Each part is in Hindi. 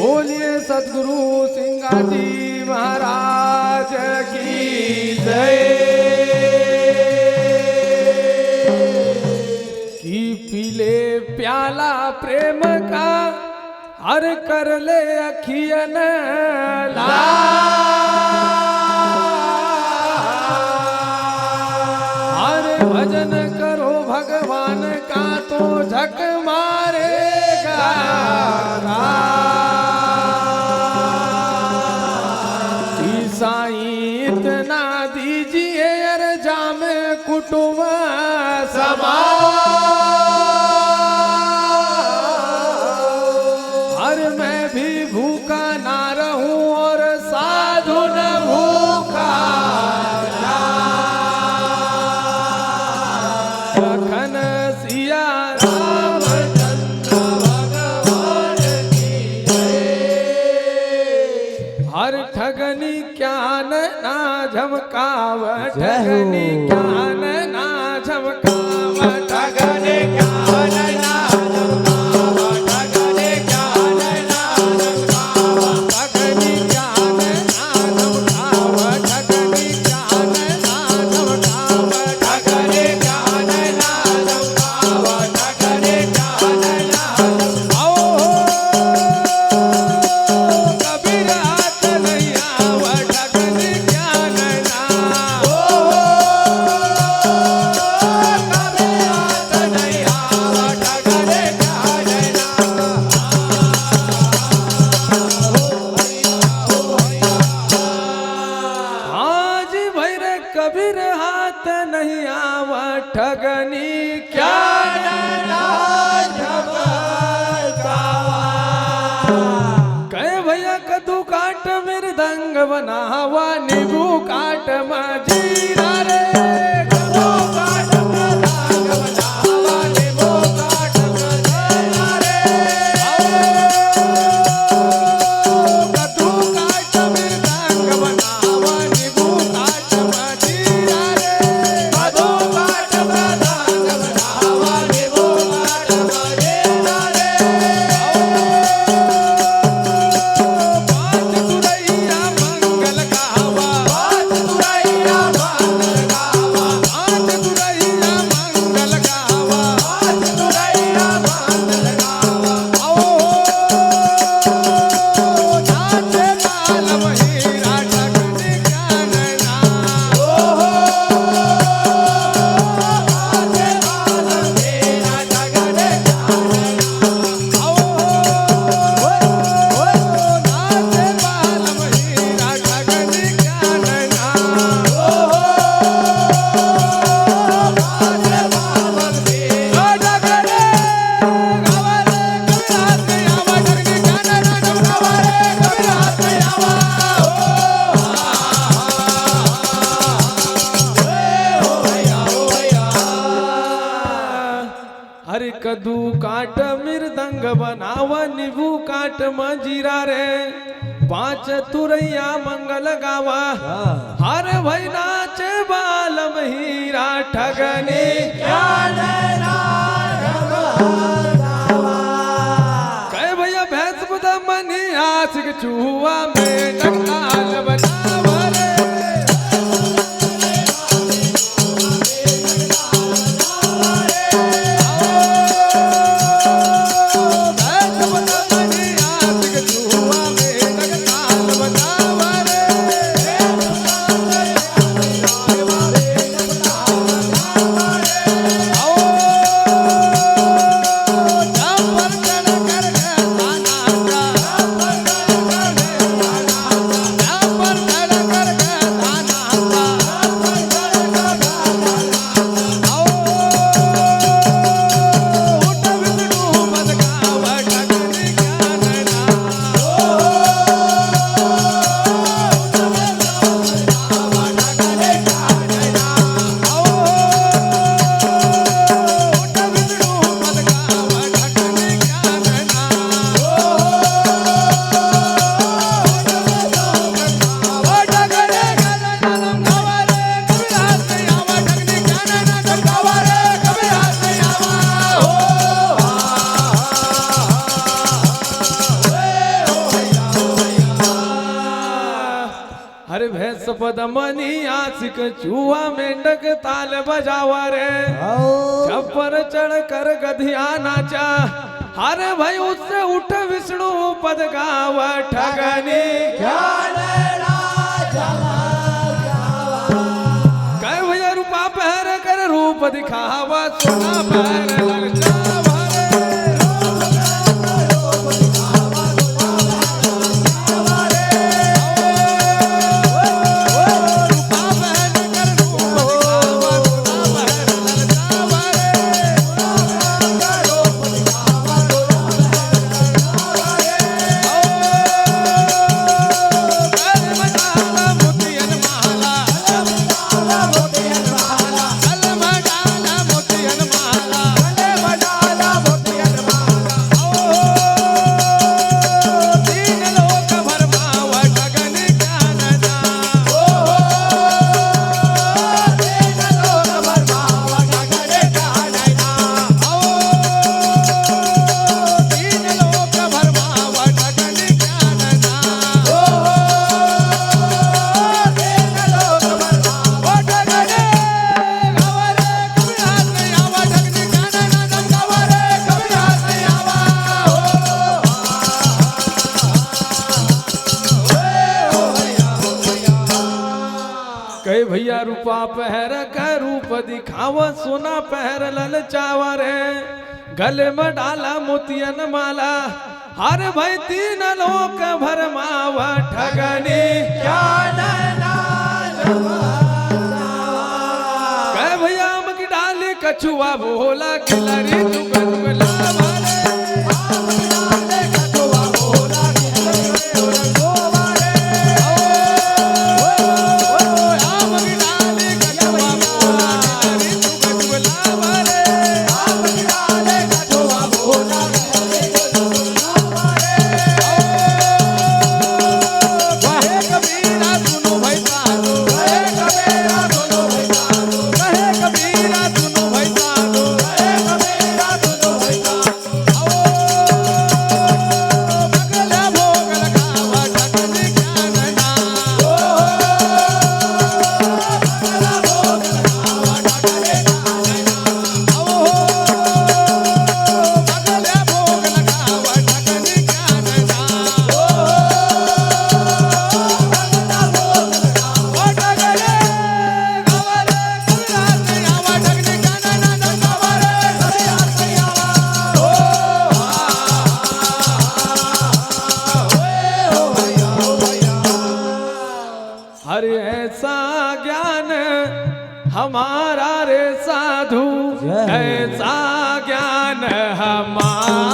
बोलिए सदगुरु सिंगाजी महाराज की जय। की पीले प्याला प्रेम का हर कर ले अखियन हर भजन करो भगवान का तो झक मारेगा। साईं इतना दीजिए अर्जा में कुटुंब समा हर मैं भी भूखा ना रहूं और साधु न भूखा लखन सिया रामचंद्र भगवान की जय। हर ठगनी ज्ञान ना झमकाव ठगनी ज्ञान ना झमकाव ठगनी ज्ञान ना झमकाव ठगनी ज्ञान ना झमकाव ठगनी ज्ञान ना झमकाव ठगनी ज्ञान ना झमकाव ठगनी ज्ञान ना झमकाव ठगनी ज्ञान ना झमकाव। कबीर हाथ नहीं आव ठगनी ज्ञान ना कबीर हाथ नहीं आव ठगनी ज्ञान ना। आज भैर कबीर हाथ नहीं आव ठगनी ज्ञान ना कहे भैया कदू काट मृदंग बनावा नींबू काट मजीरा रे कदू काट मृदंग बनावा नींबू काट मजीरा रे कदू काट मृदंग बनावा नींबू काट मजीरा रे कदू काट मृदंग बनावा नींबू काट मजीरा रे। पांच तुरैया मंगल गावा पांच तुरैया मंगल गावा पांच तुरैया मंगल गावा पांच तुरैया मंगल गावा नाचे बाल महिरा ठगनी ज्ञान ना नाचे बाल महिरा ठगनी ज्ञान ना नाचे बाल महिरा ठगनी ज्ञान ना नाचे बाल महिरा ठगनी गावाले कबीर हाथ आवा ठगनी ज्ञान ना गावाले कबीर हाथ आवा हर कदू काट मृदंग बनावा नींबू काट मजीरा रे पांच तुरैया मंगल गावा हर भई नाचे बाल महिरा ठगनी ज्ञान ना कहे भैया भैंस बुदा मनी आशिक चूहा में नगताल बनावा रे भैंस बुदा मनी आशिक चूहा में नगताल बनावा रे जबर कर कर सपद मनी आशिक चूहा मेंढक ताल बजावा रे छप्पर चढ़ कर गधिया नाचा अरे भाई उससे उठ विष्णु पद गावा ठगनी कह भैया रूपा पहर कर रूप दिखावा सोना पहर ललचावा कई भैया रूपा पहर का रूप दिखावा सोना पहर ललचावा रे गले में डाला मोतियन माला हर भाई तीन लोक भरमावा ठगनी कई भैया मकी डाली कछुआ बोला खिलाड़ी तुगला हरे ऐसा ज्ञान हमारा रे साधु ऐसा ज्ञान हमारा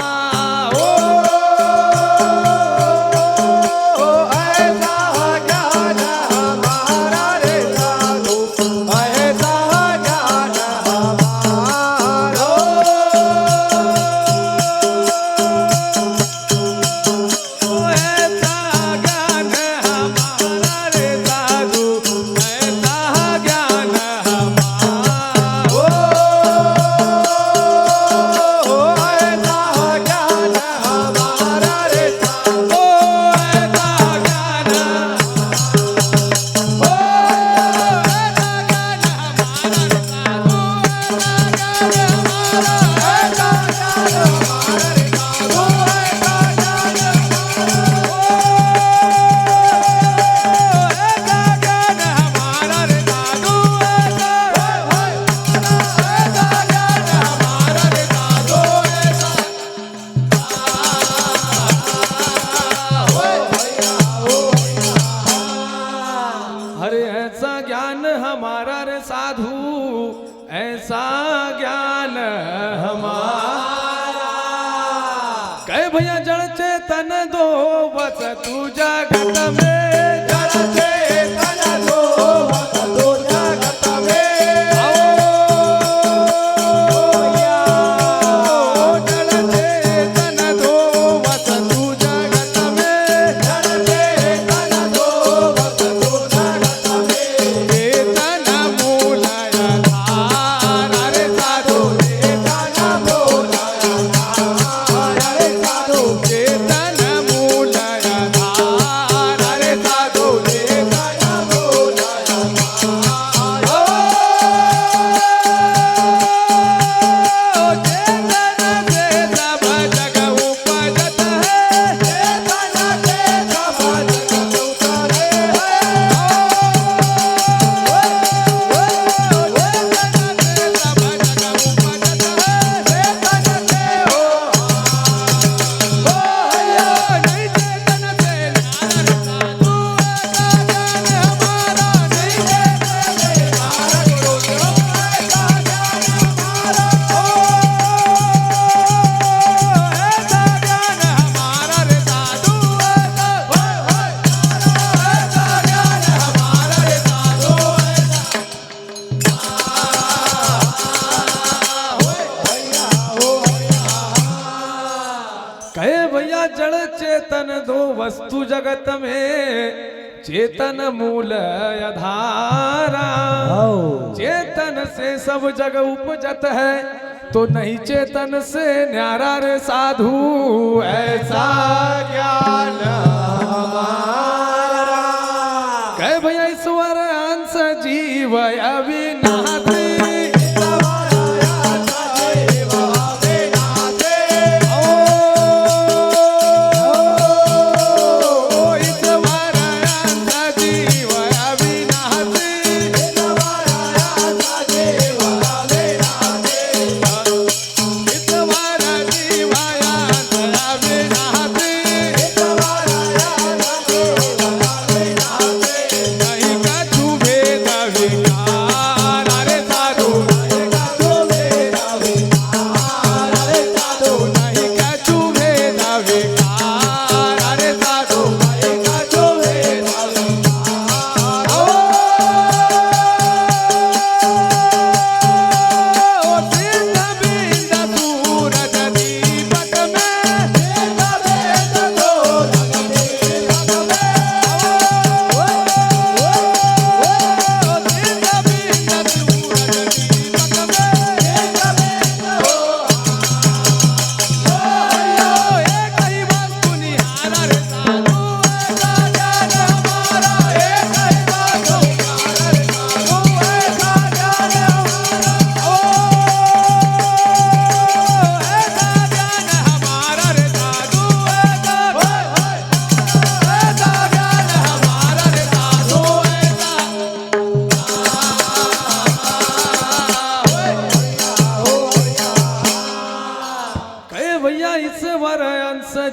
हमारा रे साधु ऐसा ज्ञान हमारा कह भैया जड़ चेतन दो बस तू जगत में जड़ चेतन दो बस तू जगत में चेतन मूल आधार रे साधु कहे भैया जड़ चेतन दो वस्तु जगत में, चेतन मूल आधारा। चेतन से सब जग उपजत है, तो नहीं चेतन से न्यारा रे साधु, ऐसा ज्ञान हमारा। कहे भैया ईश्वर अंश जीव अविनाशी,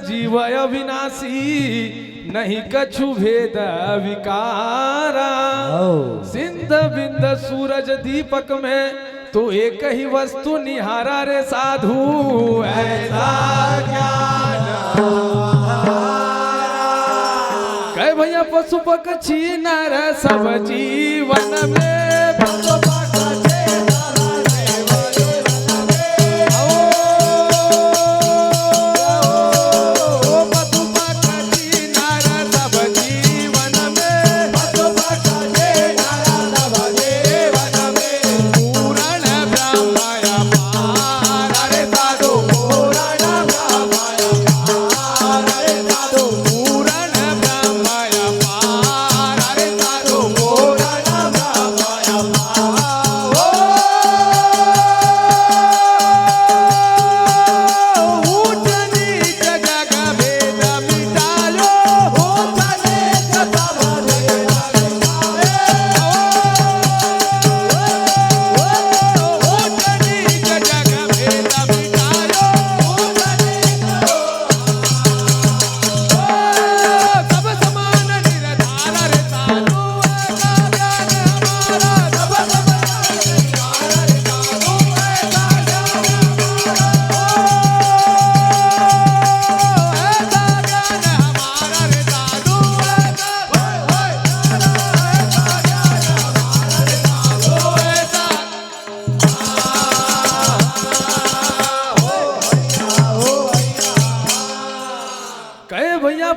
जीव अविनाशी, नहीं कछु भेद विकारा। सिंध बिंद सूरज दीपक में, तो एक ही वस्तु निहारा रे साधु, ऐसा ज्ञान हमारा। कहे भैया पशु पक्षी नर सब जीवन में,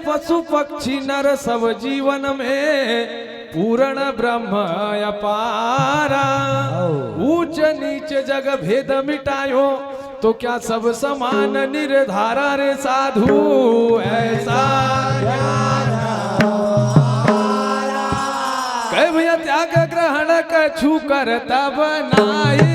पशु पक्षी नर सब जीवन में, पूर्ण ब्रह्म अपारा। ऊंच नीच जग भेद मिटायो, तो क्या सब समान निर्धारा रे साधु, ऐसा ज्ञान हमारा। कहे भैया त्याग ग्रहण कछु करता बनाई,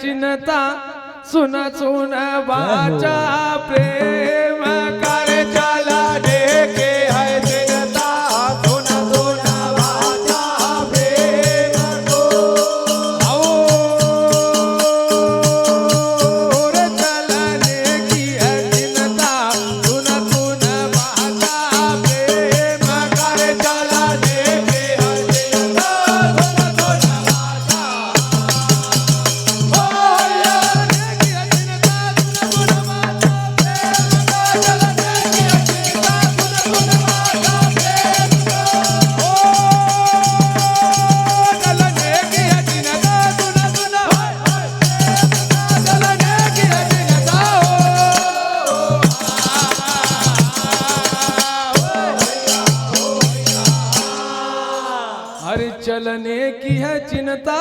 चिन्हता सुन सुन बाचा प्रेम कर चलने की है चिन्हता सुन सुन बाचा प्रेम को और चलने की है चिन्हता सुन सुन बाचा प्रेम कर चलने की है चिन्हता सुन सुन बाचा हरे चलने की है चिंता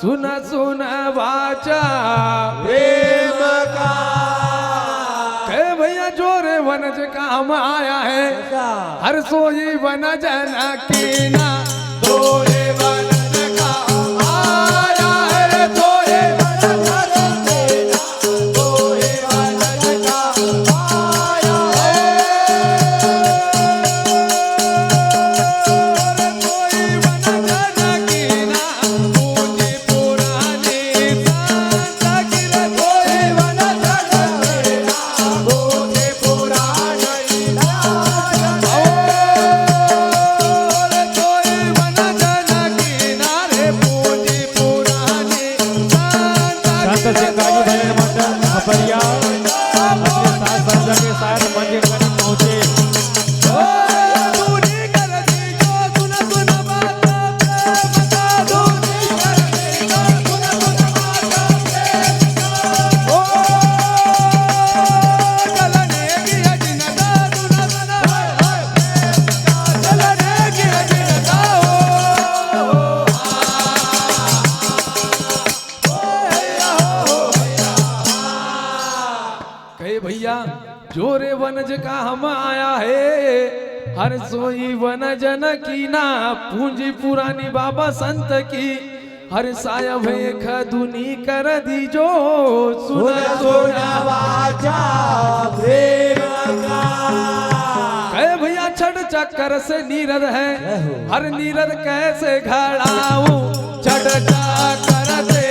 सुन सुन वाचा प्रेम का कहे भैया जोरे वनज काम आया है हर सोई वन जन की ना जोरे वनज काम आया है सोए वनज की ना जोरे वनज काम आया है के साथ मंदिर करीब पहुंचे भैया जोरे वनज का हम आया है हर सोई वन जन की ना पूंजी पुरानी बाबा संत की हर सायब खदुनी कर दी जो सुन सुन वाचा प्रेम का कहे भैया छड़ चक्कर से नीरद है हर नीरद कैसे घड़ाऊं छड़ चक्कर से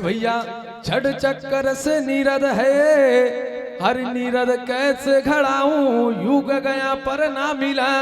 भैया छड़ चक्कर से नीरद है हर नीरद कैसे खड़ाऊं युग गया पर ना मिला